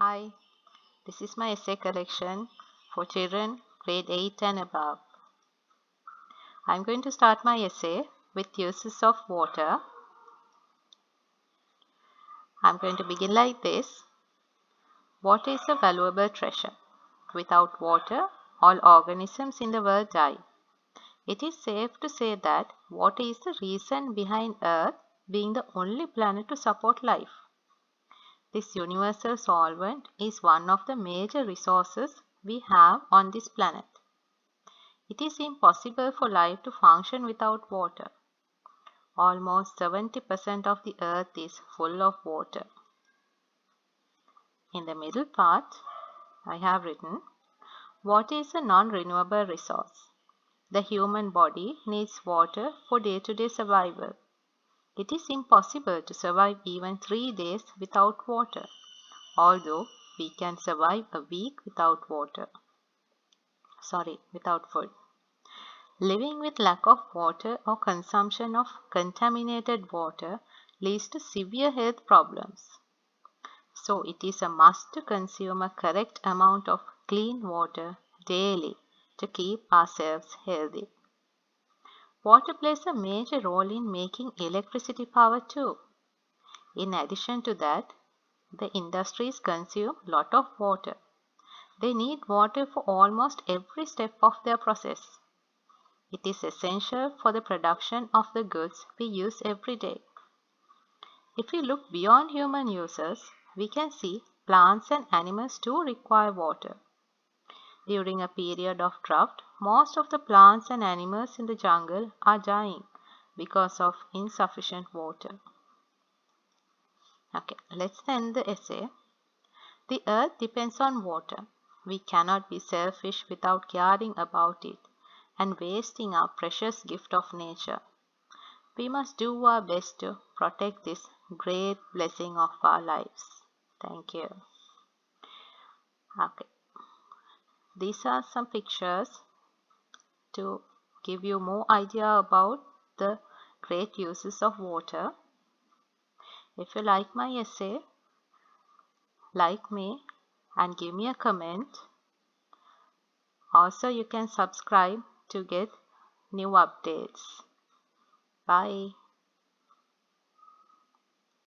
Hi, this is my essay collection for children grade 8 and above. I'm going to start my essay with uses of water. I'm going to begin like this. Water is a valuable treasure. Without water, all organisms in the world die. It is safe to say that water is the reason behind Earth being the only planet to support life. This universal solvent is one of the major resources we have on this planet. It is impossible for life to function without water. Almost 70% of the earth is full of water. In the middle part, I have written, water is a non-renewable resource. The human body needs water for day-to-day survival. It is impossible to survive even 3 days without water, although we can survive a week without food. Living with lack of water or consumption of contaminated water leads to severe health problems. So it is a must to consume a correct amount of clean water daily to keep ourselves healthy. Water plays a major role in making electricity power too. In addition to that, the industries consume a lot of water. They need water for almost every step of their process. It is essential for the production of the goods we use every day. If we look beyond human uses, we can see plants and animals too require water. During a period of drought, most of the plants and animals in the jungle are dying because of insufficient water. Okay, let's end the essay. The earth depends on water. We cannot be selfish without caring about it and wasting our precious gift of nature. We must do our best to protect this great blessing of our lives. Thank you. Okay, these are some pictures to give you more idea about the great uses of water. If you like my essay, like me and give me a comment. Also, you can subscribe to get new updates. Bye.